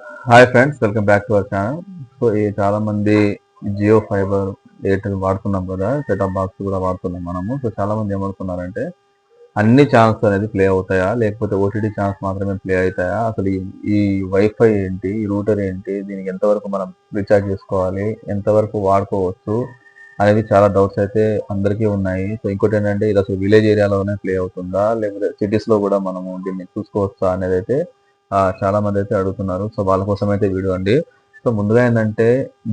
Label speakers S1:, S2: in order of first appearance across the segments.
S1: Hi friends, welcome back to our channel. So ఈ చాలా మంది జియో ఫైబర్ ఎయిర్టెల్ వాడుతున్నాం కదా, సెటప్ బాక్స్ కూడా వాడుతున్నాం మనము. సో చాలా మంది ఏమనుకున్నారంటే అన్ని ఛానల్స్ అనేది ప్లే అవుతాయా, లేకపోతే ఓటీటీ ఛానల్స్ మాత్రమే ప్లే అవుతాయా, అసలు ఈ వైఫై ఏంటి, ఈ రూటర్ ఏంటి, దీనికి ఎంతవరకు మనం రీఛార్జ్ చేసుకోవాలి, ఎంతవరకు వాడుకోవచ్చు అనేది చాలా డౌట్స్ అయితే అందరికీ ఉన్నాయి. సో ఇంకోటి ఏంటంటే ఇది అసలు విలేజ్ ఏరియాలోనే ప్లే అవుతుందా, లేకపోతే సిటీస్ లో కూడా మనము దీన్ని చూసుకోవచ్చా అనేది అయితే చాలా మంది అయితే అడుగుతున్నారు. సో వాళ్ళ కోసం అయితే వీడియో అండి. సో ముందుగా ఏంటంటే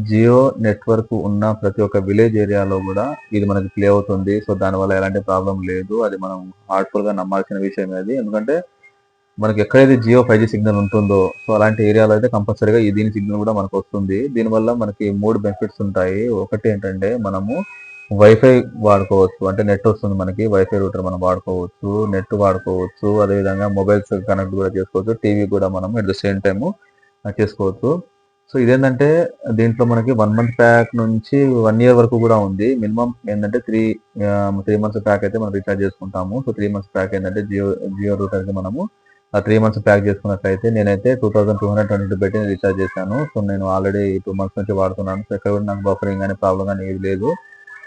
S1: జియో నెట్వర్క్ ఉన్న ప్రతి ఒక్క విలేజ్ ఏరియాలో కూడా ఇది మనకి ప్లే అవుతుంది. సో దానివల్ల ఎలాంటి ప్రాబ్లం లేదు. అది మనం హార్ట్ఫుల్ గా నమ్మాల్సిన విషయం అది. ఎందుకంటే మనకి ఎక్కడైతే జియో 5G సిగ్నల్ ఉంటుందో, సో అలాంటి ఏరియాలో అయితే కంపల్సరీగా ఈ దీని సిగ్నల్ కూడా మనకు వస్తుంది. దీనివల్ల మనకి 3 బెనిఫిట్స్ ఉంటాయి. ఒకటి ఏంటంటే మనము వైఫై వాడుకోవచ్చు. అంటే నెట్ వస్తుంది మనకి. వైఫై రూటర్ మనం వాడుకోవచ్చు. నెట్ వాడుకోవచ్చు. అదేవిధంగా మొబైల్స్ కనెక్ట్ కూడా చేసుకోవచ్చు. టీవీ కూడా మనం అట్ ద సేమ్ టైము చేసుకోవచ్చు. సో ఇదేంటంటే దీంట్లో మనకి 1 మంత్ ప్యాక్ నుంచి 1 ఇయర్ వరకు కూడా ఉంది. మినిమం ఏంటంటే 3 మంత్స్ ప్యాక్ అయితే మనం రీఛార్జ్ చేసుకుంటాము. సో 3 మంత్స్ ప్యాక్ ఏంటంటే జియో రూటర్కి మనము 3 మంత్స్ ప్యాక్ చేసుకున్నట్లయితే నేనైతే 2222 పెట్టి రీఛార్జ్ చేశాను. సో నేను ఆల్రెడీ 2 మంత్స్ నుంచి వాడుతున్నాను. సో ఎక్కడ కూడా నాకు బఫరింగ్ కానీ ప్రాబ్లం కానీ ఏది లేదు.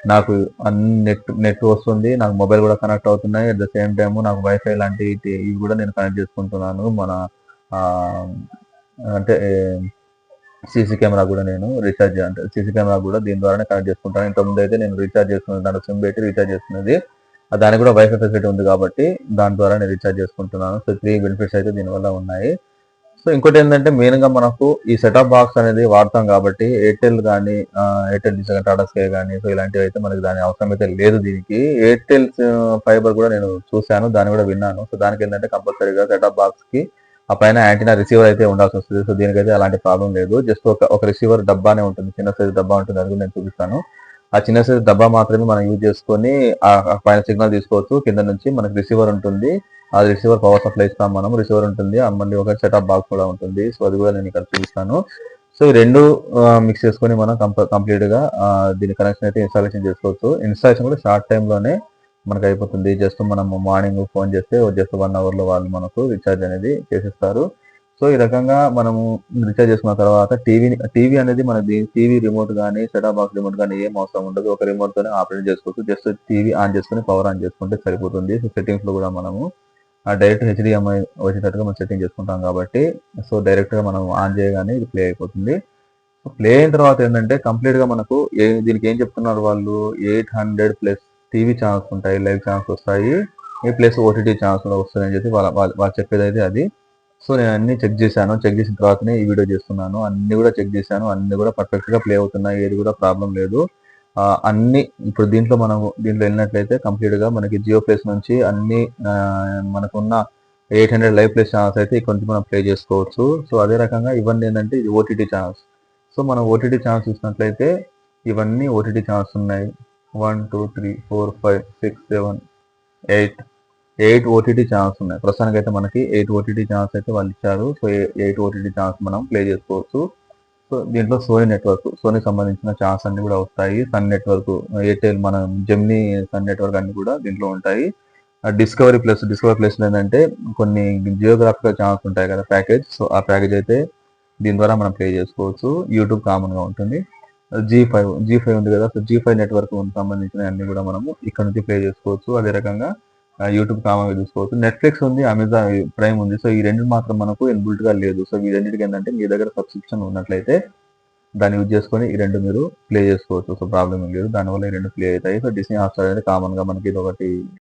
S1: నాకు అన్ని నెట్ వస్తుంది. నాకు మొబైల్ కూడా కనెక్ట్ అవుతున్నాయి. అట్ ద సేమ్ టైమ్ నాకు వైఫై లాంటి ఇవి కూడా నేను కనెక్ట్ చేసుకుంటున్నాను. మన ఆ, అంటే సీసీ కెమెరా కూడా నేను రీఛార్జ్ అంటే సీసీ కెమెరా కూడా దీని ద్వారానే కనెక్ట్ చేసుకుంటాను. ఇంతకుముందు అయితే నేను రీఛార్జ్ చేసుకున్నది దాంట్లో సిమ్ పెట్టి రీఛార్జ్ చేసుకున్నది. దానికి కూడా వైఫై ఫెసిలిటీ ఉంది కాబట్టి దాని ద్వారా నేను రీఛార్జ్ చేసుకుంటున్నాను. సో 3 బెనిఫిట్స్ అయితే దీనివల్ల ఉన్నాయి. సో ఇంకోటి ఏంటంటే మెయిన్ గా మనకు ఈ సెటప్ బాక్స్ అనేది వాడతాం కాబట్టి ఎయిర్టెల్ కానీ ఎయిర్టెల్ డిజిటల్ టాటా స్కై కానీ సో ఇలాంటివి అయితే మనకి దాని అవసరం అయితే లేదు. దీనికి ఎయిర్టెల్ ఫైబర్ కూడా నేను చూశాను, దాన్ని కూడా విన్నాను. సో దానికి ఏంటంటే కంపల్సరీగా సెటప్ బాక్స్ కి ఆ పైన యాంటీనా రిసీవర్ అయితే ఉండాల్సి వస్తుంది. సో దీనికైతే అలాంటి ప్రాబ్లం లేదు. జస్ట్ ఒక రిసీవర్ డబ్బానే ఉంటుంది, చిన్న సైజ్ డబ్బా ఉంటుంది. అది కూడా నేను చూపిస్తాను. ఆ చిన్న సైజ్ డబ్బా మాత్రమే మనం యూజ్ చేసుకొని ఆ పైన సిగ్నల్ తీసుకోవచ్చు. కింద నుంచి మనకి రిసీవర్ ఉంటుంది. ఆ రిసీవర్ పవర్ సప్లై ఇస్తాం మనం. రిసీవర్ ఉంటుంది, మళ్ళీ ఒక సెటప్ బాక్స్ కూడా ఉంటుంది. సో అది కూడా నేను ఇక్కడ చూపిస్తాను. సో ఈ రెండు మిక్స్ చేసుకొని మనం కంప్లీట్ గా దీని కనెక్షన్ అయితే ఇన్స్టాలేషన్ చేసుకోవచ్చు. ఇన్స్టాలేషన్ కూడా షార్ట్ టైమ్ లోనే మనకు అయిపోతుంది. జస్ట్ మనం మార్నింగ్ ఫోన్ చేస్తే జస్ట్ 1 అవర్ లో వాళ్ళు మనకు రీఛార్జ్ అనేది చేసిస్తారు. సో ఈ రకంగా మనము రీఛార్జ్ చేసుకున్న తర్వాత టీవీ అనేది మన టీవీ రిమోట్ కానీ సెటప్ బాక్స్ రిమోట్ కానీ ఏం అవసరం ఉండదు. ఒక రిమోట్ తోనే ఆపరేట్ చేసుకోవచ్చు. జస్ట్ టీవీ ఆన్ చేసుకుని పవర్ ఆన్ చేసుకుంటే సరిపోతుంది. సో సెట్టింగ్స్ లో కూడా మనము డైరెక్ట్ హెచ్డిఎంఐ వచ్చేటట్టుగా మనం సెట్టింగ్ చేసుకుంటాం కాబట్టి సో డైరెక్ట్ గా మనం ఆన్ చేయగానే ఇది ప్లే అయిపోతుంది. సో ప్లే అయిన తర్వాత ఏంటంటే కంప్లీట్ గా మనకు దీనికి ఏం చెప్తున్నారు వాళ్ళు, 800 ప్లస్ టీవీ ఛానల్స్ ఉంటాయి, లైవ్ ఛానల్స్ వస్తాయి, ప్లస్ ఓటీటీ ఛానల్స్ కూడా వస్తాయని చెప్పి వాళ్ళు చెప్పేది అయితే అది. సో నేను అన్ని చెక్ చేశాను. చెక్ చేసిన తర్వాతనే ఈ వీడియో చేస్తున్నాను. అన్ని కూడా చెక్ చేశాను. అన్ని కూడా పర్ఫెక్ట్ గా ప్లే అవుతున్నాయి. ఏది కూడా ప్రాబ్లం లేదు. అన్ని ఇప్పుడు దీంట్లో వెళ్ళినట్లయితే కంప్లీట్ గా మనకి జియో ప్లేస్ నుంచి అన్ని మనకున్న 800 లైవ్ ప్లేస్ ఛానల్స్ అయితే ఇక్కడ నుంచి మనం ప్లే చేసుకోవచ్చు. సో అదే రకంగా ఇవన్నీ ఏంటంటే ఇది ఓటీటీ ఛానల్స్. సో మనం ఓటీటీ ఛానల్స్ చూసినట్లయితే ఇవన్నీ ఓటీటీ ఛానల్స్ ఉన్నాయి. 1 2 3 4 5 6 7 8 ఓటీటీ ఛానల్స్ ఉన్నాయి. ప్రస్తుతానికి అయితే మనకి 8 ఓటీటీ ఛానల్స్ అయితే వాళ్ళు ఇచ్చారు. సో 8 ఓటీటీ ఛానల్స్ మనం ప్లే చేసుకోవచ్చు. సో దీంట్లో సోనీ సంబంధించిన ఛానల్స్ అన్ని కూడా వస్తాయి. సన్ నెట్వర్క్, ఎయిర్టెల్, మన జెమినీ సన్ నెట్వర్క్ అన్ని కూడా దీంట్లో ఉంటాయి. డిస్కవరీ ప్లస్ ఏంటంటే కొన్ని జియోగ్రాఫికల్ ఛానల్స్ ఉంటాయి కదా ప్యాకేజ్. సో ఆ ప్యాకేజ్ అయితే దీని ద్వారా మనం ప్లే చేసుకోవచ్చు. యూట్యూబ్ కామన్ గా ఉంటుంది. జీ ఫైవ్ ఉంది కదా, సో జీ5 నెట్వర్క్ సంబంధించిన అన్ని కూడా మనము ఇక్కడ నుంచి ప్లే చేసుకోవచ్చు. అదే రకంగా యూట్యూబ్ కామన్ గా చూసుకోవచ్చు. నెట్ఫ్లిక్స్ ఉంది, అమెజాన్ ప్రైమ్ ఉంది. సో ఈ రెండు మాత్రం మనకు ఇన్బుల్ట్ గా లేదు. సో వీటన్నిటికి ఏంటంటే మీ దగ్గర సబ్స్క్రిప్షన్ ఉన్నట్లయితే దాన్ని యూజ్ చేసుకొని ఈ రెండు మీరు ప్లే చేసుకోవచ్చు. సో ప్రాబ్లం ఏం లేదు. దానివల్ల ఈ రెండు ప్లే అవుతాయి. సో డిస్నీ హాట్స్టార్ అనేది కామన్ గా మనకి ఇది ఒకటి